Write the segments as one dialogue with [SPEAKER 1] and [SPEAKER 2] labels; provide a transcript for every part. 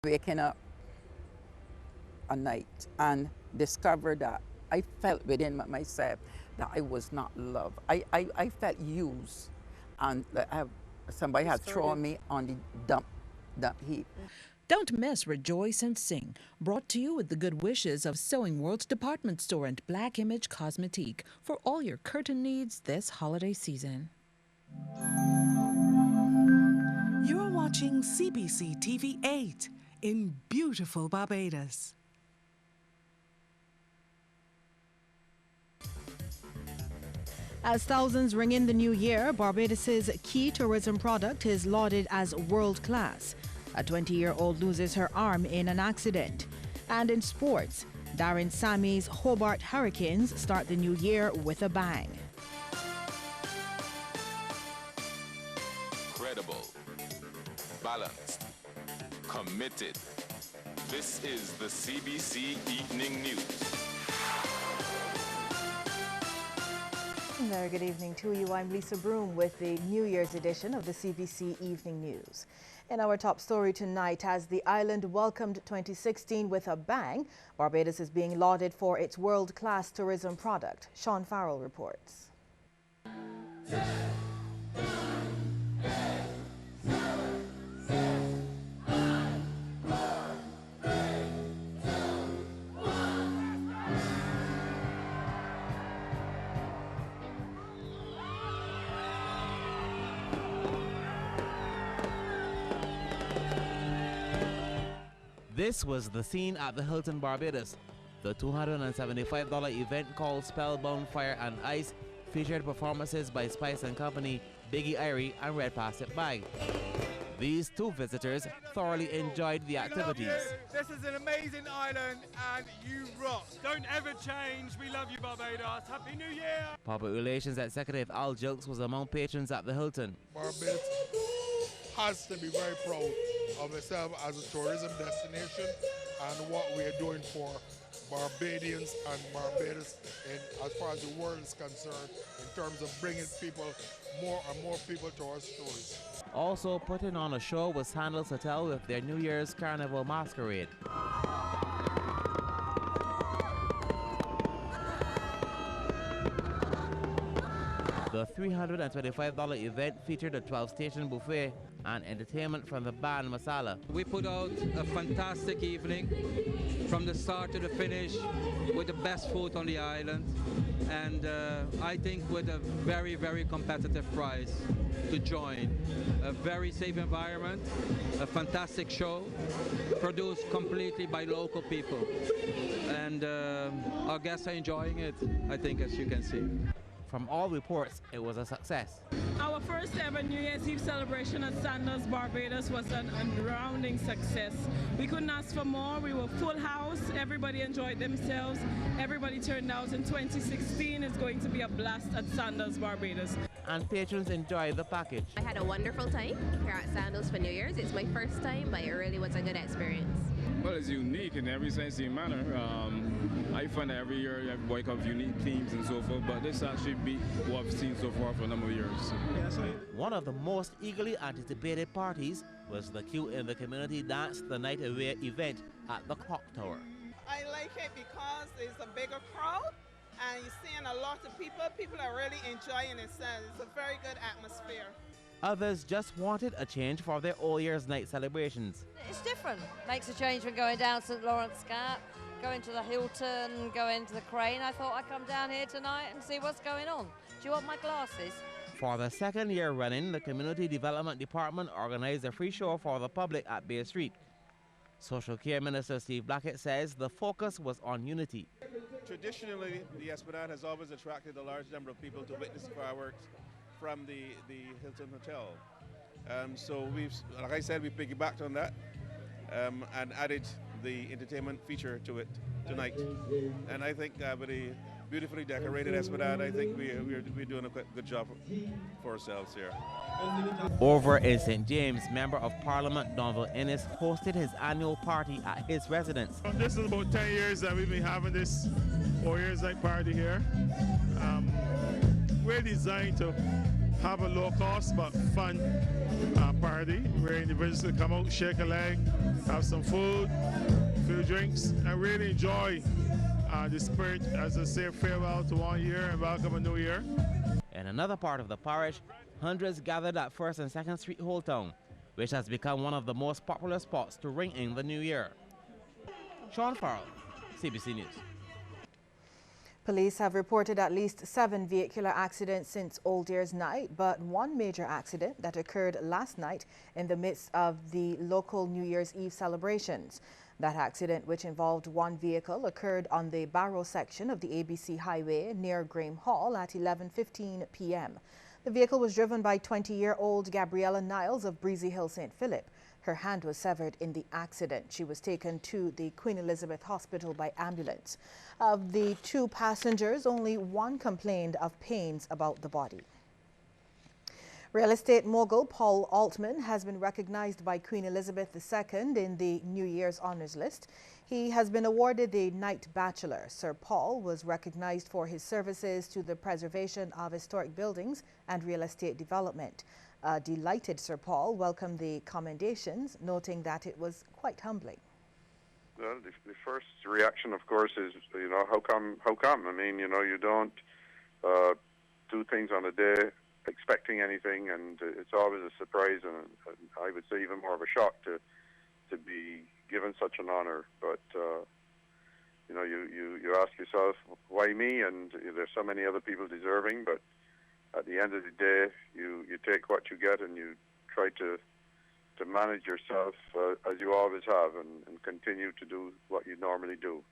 [SPEAKER 1] Waking up a night and discovered that I felt within myself that I was not loved. I felt used, and somebody had thrown me on the dump heap.
[SPEAKER 2] Don't miss Rejoice and Sing, brought to you with the good wishes of Sewing World's department store and Black Image Cosmetique for all your curtain needs this holiday season.
[SPEAKER 3] You are watching CBC TV 8 in beautiful Barbados.
[SPEAKER 4] As thousands ring in the new year, Barbados's key tourism product is lauded as world-class. A 20-year-old loses her arm in an accident. And in sports, Darren Sammy's Hobart Hurricanes start the new year with a bang.
[SPEAKER 5] Credible, balanced, committed. This is the CBC Evening News.
[SPEAKER 6] Very good evening to you. I'm Lisa Broom with the New Year's edition of the CBC Evening News. In our top story tonight, as the island welcomed 2016 with a bang, Barbados is being lauded for its world-class tourism product. Sean Farrell reports.
[SPEAKER 7] This was the scene at the Hilton Barbados. The $275 event called Spellbound Fire and Ice featured performances by Spice & Company, Biggie Irie and Red Plastic Bag. These two visitors thoroughly enjoyed the activities.
[SPEAKER 8] This is an amazing island and you rock. Don't ever change. We love you, Barbados. Happy New Year.
[SPEAKER 7] Public Relations Executive Al Jilks was among patrons at the Hilton.
[SPEAKER 9] Barbados has to be very proud of itself as a tourism destination and what we are doing for Barbadians and Barbados as far as the world is concerned in terms of bringing people, more and more people to our stories.
[SPEAKER 7] Also putting on a show was Sandals Hotel with their New Year's Carnival Masquerade. The $325 event featured a 12-station buffet and entertainment from the band Masala.
[SPEAKER 10] We put out a fantastic evening from the start to the finish with the best food on the island, and I think with a very, very competitive price to join. A very safe environment, a fantastic show, produced completely by local people, and our guests are enjoying it, I think, as you can see.
[SPEAKER 7] From all reports, it was a success.
[SPEAKER 11] Our first ever New Year's Eve celebration at Sandals Barbados was an resounding success. We couldn't ask for more. We were full house. Everybody enjoyed themselves. Everybody turned out. In 2016 is going to be a blast at Sandals Barbados.
[SPEAKER 7] And patrons enjoyed the package.
[SPEAKER 12] I had a wonderful time here at Sandals for New Year's. It's my first time, but it really was a good experience.
[SPEAKER 13] Well, it's unique in every sense of manner. I find that every year you have wake up unique themes and so forth, but this actually beat what I've seen so far for a number of years.
[SPEAKER 7] One of the most eagerly anticipated parties was the Q in the Community Dance the Night Away event at the Clock Tower.
[SPEAKER 14] I like it because it's a bigger crowd and you're seeing a lot of people. People are really enjoying it. It's a very good atmosphere.
[SPEAKER 7] Others just wanted a change for their All Year's Night celebrations.
[SPEAKER 15] It's different. Makes a change when going down St. Lawrence Gap, going to the Hilton, going to the Crane. I thought I'd come down here tonight and see what's going on. Do you want my glasses?
[SPEAKER 7] For the second year running, the Community Development Department organized a free show for the public at Bay Street. Social Care Minister Steve Blackett says the focus was on unity.
[SPEAKER 16] Traditionally, the Esplanade has always attracted a large number of people to witness fireworks from the Hilton Hotel. So we've, like I said, we piggybacked on that and added the entertainment feature to it tonight. And I think with a beautifully decorated Esplanade, I think we're doing a good job for ourselves here.
[SPEAKER 7] Over in St. James, Member of Parliament Donald Ennis hosted his annual party at his residence.
[SPEAKER 17] This is about 10 years that we've been having this 4 years night party here. We're designed to have a low cost but fun party where individuals can come out, shake a leg, have some food, few drinks, and really enjoy the spirit as a say farewell to one year and welcome a new year.
[SPEAKER 7] In another part of the parish, hundreds gathered at 1st and 2nd Street, Old Town, which has become one of the most popular spots to ring in the new year. Sean Farrell, CBC News.
[SPEAKER 6] Police have reported at least 7 vehicular accidents since Old Year's night, but one major accident that occurred last night in the midst of the local New Year's Eve celebrations. That accident, which involved one vehicle, occurred on the Barrow section of the ABC Highway near Graham Hall at 11:15 p.m. The vehicle was driven by 20-year-old Gabriella Niles of Breezy Hill, St. Philip. Her hand was severed in the accident. She was taken to the Queen Elizabeth Hospital by ambulance. Of the 2 passengers, only one complained of pains about the body. Real estate mogul Paul Altman has been recognized by Queen Elizabeth II in the New Year's Honours List. He has been awarded the Knight Bachelor. Sir Paul was recognized for his services to the preservation of historic buildings and real estate development. Delighted Sir Paul welcomed the commendations, noting that it was quite humbling.
[SPEAKER 18] Well, the first reaction, of course, is, how come? I mean, you don't do things on a day expecting anything, and it's always a surprise, and I would say even more of a shock to be given such an honor. But, you ask yourself, why me? And there's so many other people deserving, but at the end of the day, you take what you get and you try to manage yourself as you always have and continue to do what you normally do.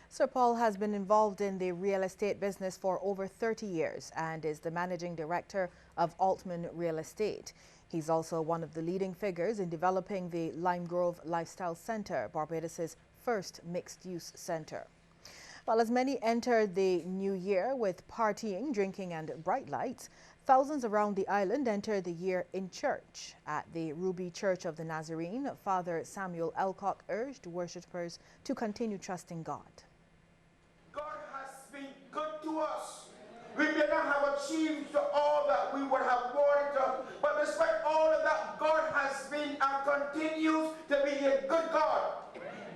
[SPEAKER 6] Sir Paul has been involved in the real estate business for over 30 years and is the managing director of Altman Real Estate. He's also one of the leading figures in developing the Lime Grove Lifestyle Centre, Barbados's first mixed-use centre. While as many enter the new year with partying, drinking and bright lights, thousands around the island enter the year in church. At the Ruby Church of the Nazarene, Father Samuel Elcock urged worshippers to continue trusting God.
[SPEAKER 19] God has been good to us. We may not have achieved all that we would have wanted, but despite all of that, God has been and continues to be a good God.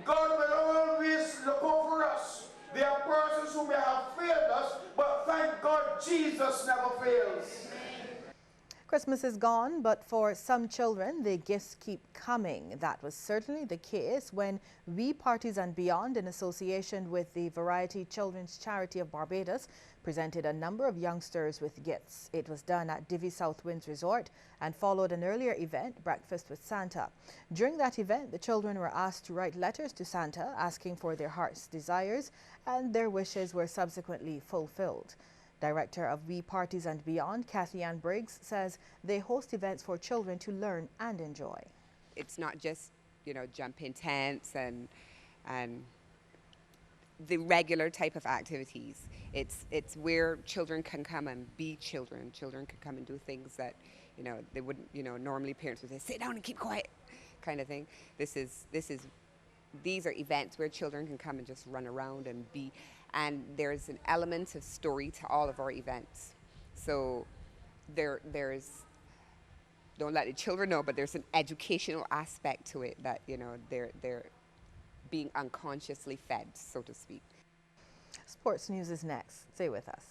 [SPEAKER 19] God will always look over us. There are persons who may have failed us, but thank God Jesus never fails.
[SPEAKER 6] Christmas is gone, but for some children, the gifts keep coming. That was certainly the case when We Parties and Beyond, in association with the Variety Children's Charity of Barbados, presented a number of youngsters with gifts. It was done at Divi South Winds Resort and followed an earlier event, Breakfast with Santa. During that event, the children were asked to write letters to Santa asking for their heart's desires, and their wishes were subsequently fulfilled. Director of We Parties and Beyond, Kathy Ann Briggs, says they host events for children to learn and enjoy.
[SPEAKER 20] It's not just, jump in tents and the regular type of activities. It's where children can come and be children. Children can come and do things that, they wouldn't, normally parents would say, sit down and keep quiet, kind of thing. These are events where children can come and just run around and be. And there's an element of story to all of our events. So there's, don't let the children know, but there's an educational aspect to it that, they're being unconsciously fed, so to speak.
[SPEAKER 6] Sports news is next. Stay with us.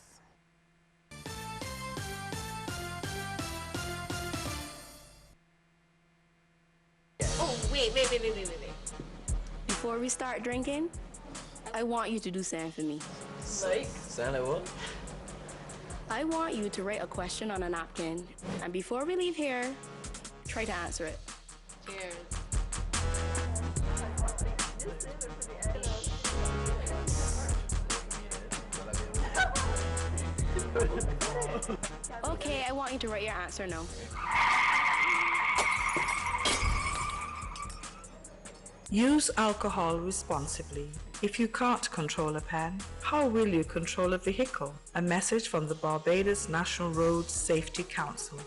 [SPEAKER 21] Oh, wait. Before we start drinking, I want you to do something for me.
[SPEAKER 22] Like? Sound like what?
[SPEAKER 21] I want you to write a question on a napkin, and before we leave here, try to answer it.
[SPEAKER 22] Cheers.
[SPEAKER 21] Okay, I want you to write your answer now.
[SPEAKER 23] Use alcohol responsibly. If you can't control a pen, how will you control a vehicle? A message from the Barbados National Road Safety Council.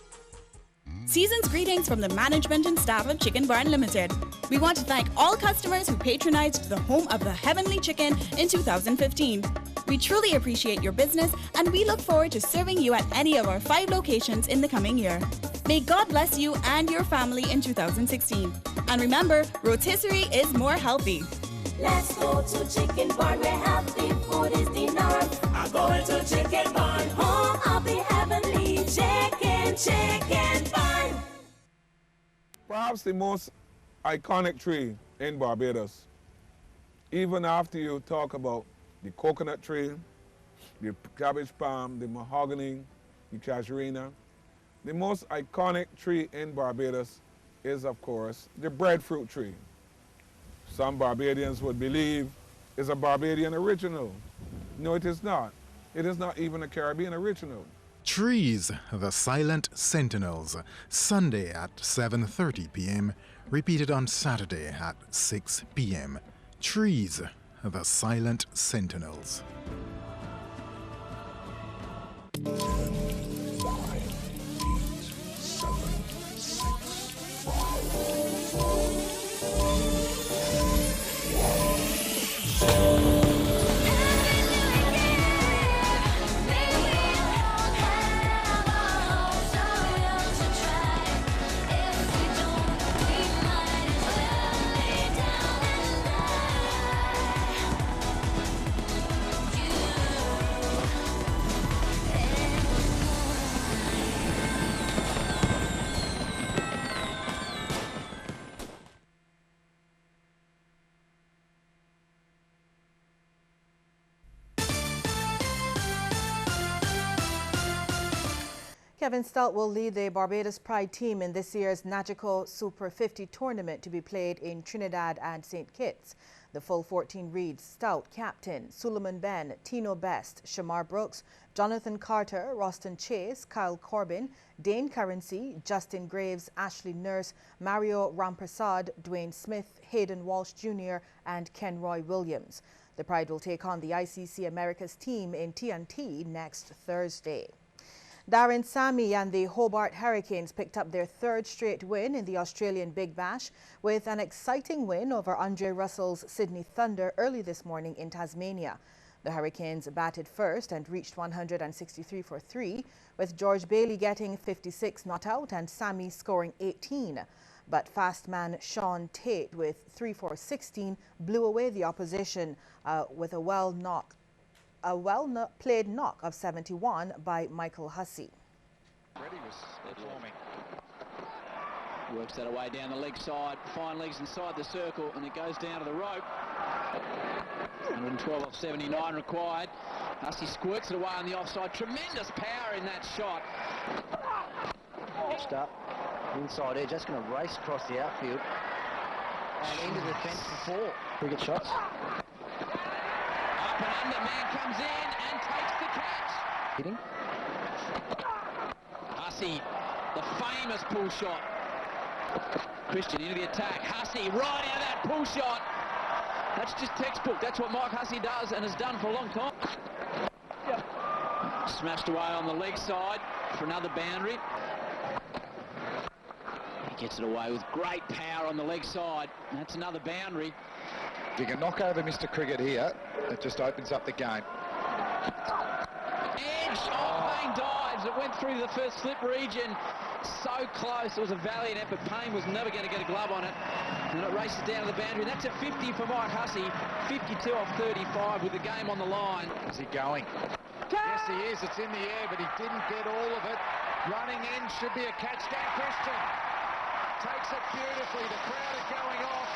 [SPEAKER 24] Season's greetings from the management and staff of Chicken Barn Limited. We want to thank all customers who patronized the home of the Heavenly Chicken in 2015. We truly appreciate your business and we look forward to serving you at any of our 5 locations in the coming year. May God bless you and your family in 2016. And remember, rotisserie is more healthy.
[SPEAKER 1] Let's go to Chicken Barn where healthy food is the norm. I'm going to Chicken Barn, home of the heavenly chicken barn.
[SPEAKER 2] Perhaps the most iconic tree in Barbados. Even after you talk about the coconut tree, the cabbage palm, the mahogany, the casuarina, the most iconic tree in Barbados is, of course, the breadfruit tree. Some Barbadians would believe is a Barbadian original. No, it is not. It is not even a Caribbean original.
[SPEAKER 3] Trees, the Silent Sentinels, Sunday at 7:30 p.m., repeated on Saturday at 6 p.m. Trees, the Silent Sentinels.
[SPEAKER 6] Kevin Stout will lead the Barbados Pride team in this year's Nagico Super 50 tournament to be played in Trinidad and St. Kitts. The full 14 reads Stout, Captain, Suleiman Ben, Tino Best, Shamar Brooks, Jonathan Carter, Roston Chase, Kyle Corbin, Dane Currency, Justin Graves, Ashley Nurse, Mario Ramprasad, Dwayne Smith, Hayden Walsh Jr. and Kenroy Williams. The Pride will take on the ICC Americas team in TNT next Thursday. Darren Sammy and the Hobart Hurricanes picked up their 3rd straight win in the Australian Big Bash with an exciting win over Andre Russell's Sydney Thunder early this morning in Tasmania. The Hurricanes batted first and reached 163 for 3, with George Bailey getting 56 not out and Sammy scoring 18. But fast man Sean Tate with 3 for 16 blew away the opposition with a well-played knock of 71 by Michael Hussey.
[SPEAKER 4] Ready was performing. Works that away down the leg side, fine legs inside the circle, and it goes down to the rope. 112 off 79 required. Hussey squirts it away on the offside. Tremendous power in that shot.
[SPEAKER 25] Next up, inside edge, that's going to race across the outfield and into the fence for 4. Cricket shots.
[SPEAKER 4] Up and under, man comes in and takes the catch.
[SPEAKER 25] Hitting.
[SPEAKER 4] Hussey, the famous pull shot. Christian into the attack. Hussey right into that pull shot. That's just textbook. That's what Mike Hussey does and has done for a long time. Yep. Smashed away on the leg side for another boundary. He gets it away with great power on the leg side. That's another boundary.
[SPEAKER 26] You can knock over Mr. Cricket here. It just opens up the game.
[SPEAKER 4] Edge, Payne dives. It went through the first slip region. So close. It was a valiant effort. Payne was never going to get a glove on it. And it races down to the boundary. That's a 50 for Mike Hussey. 52 off 35 with the game on the line.
[SPEAKER 26] Is he going? Yes, he is. It's in the air, but he didn't get all of it. Running in should be a catch. Dan Christian takes it beautifully. The crowd are going off.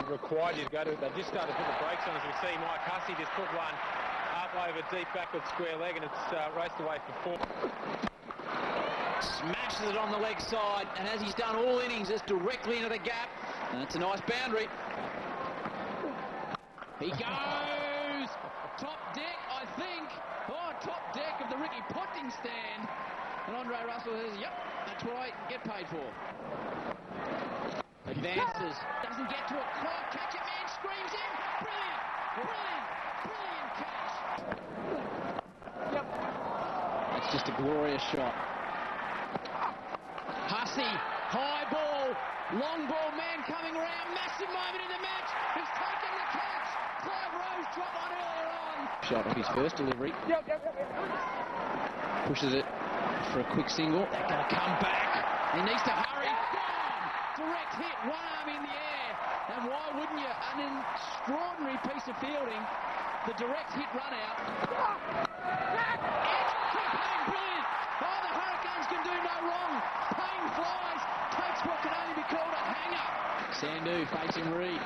[SPEAKER 27] Required you to go to, they just started to put the brakes on. As we see, Mike Hussey just put one up over deep backward square leg, and it's raced away for 4.
[SPEAKER 4] Smashes it on the leg side, and as he's done all innings, it's directly into the gap. And it's a nice boundary. He goes top deck, I think. Oh, top deck of the Ricky Ponting stand. And Andre Russell says, yep, that's what I get paid for. Advances, doesn't get to it quite. Catch it, man, screams in. Brilliant, brilliant, brilliant catch. Yep. It's just a glorious shot. Hussey, high ball, long ball, man coming around. Massive moment in the match. He's taken the catch. Clive Rose dropped one earlier on. Shot off his first delivery. Pushes it for a quick single. They're going to come back. He needs to hurry. Direct hit, one arm in the air. And why wouldn't you? An extraordinary piece of fielding. The direct hit run out. It's Payne, brilliant. Oh, the Hurricanes can do no wrong. Payne flies, takes what can only be called a hanger. Sandhu facing Reed.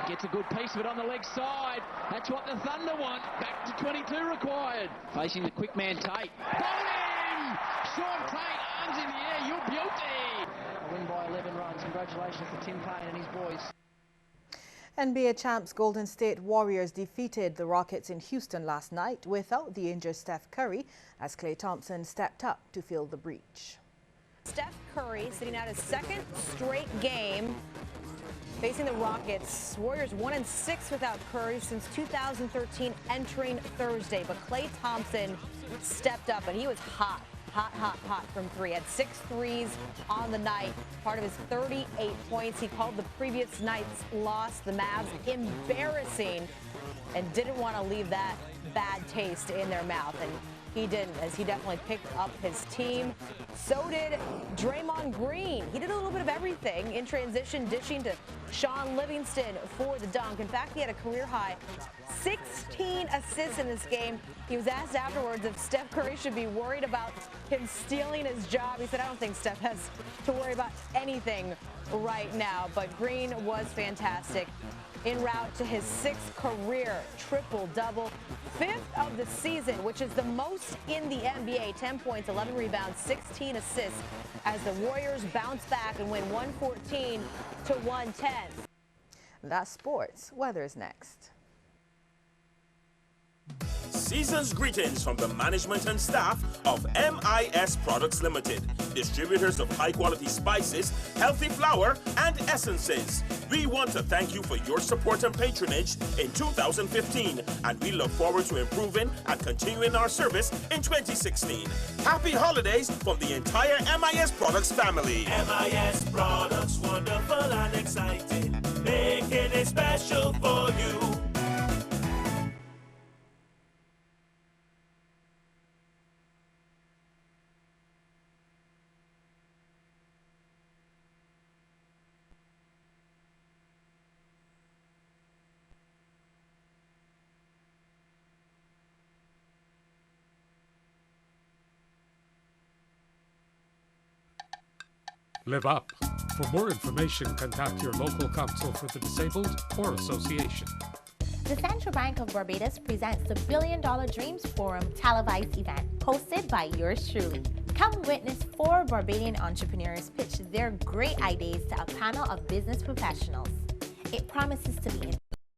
[SPEAKER 4] Gets a good piece of it on the leg side. That's what the Thunder want. Back to 22 required. Facing the quick man Tate. Bowling! Sean Tate, arms in the air. You're beauty.
[SPEAKER 25] A win by 11 runs. Congratulations to Tim Payne and his boys.
[SPEAKER 6] NBA champs Golden State Warriors defeated the Rockets in Houston last night without the injured Steph Curry as Klay Thompson stepped up to fill the breach.
[SPEAKER 5] Steph Curry sitting out his second straight game facing the Rockets. Warriors 1-6 without Curry since 2013 entering Thursday. But Klay Thompson stepped up and he was hot from three. Had 6 threes on the night, part of his 38 points. He called the previous night's loss, the Mavs, embarrassing and didn't want to leave that bad taste in their mouth. And he didn't, as he definitely picked up his team. So did Draymond Green. He did a little bit of everything in transition, dishing to Sean Livingston for the dunk. In fact, he had a career-high 16 assists in this game. He was asked afterwards if Steph Curry should be worried about him stealing his job. He said, I don't think Steph has to worry about anything right now. But Green was fantastic. En route to his 6th career triple-double, 5th of the season, which is the most in the NBA. 10 points, 11 rebounds, 16 assists as the Warriors bounce back and win 114-110.
[SPEAKER 6] That's sports. Weather is next.
[SPEAKER 8] Season's greetings from the management and staff of MIS Products Limited, distributors of high-quality spices, healthy flour, and essences. We want to thank you for your support and patronage in 2015, and we look forward to improving and continuing our service in 2016. Happy holidays from the entire MIS Products family.
[SPEAKER 9] MIS Products, wonderful and exciting, making it special for you.
[SPEAKER 10] Live up. For more information, contact your local council for the disabled or association.
[SPEAKER 11] The Central Bank of Barbados presents the $1 Billion Dreams Forum televised event, hosted by yours truly. Come witness 4 Barbadian entrepreneurs pitch their great ideas to a panel of business professionals. It promises to be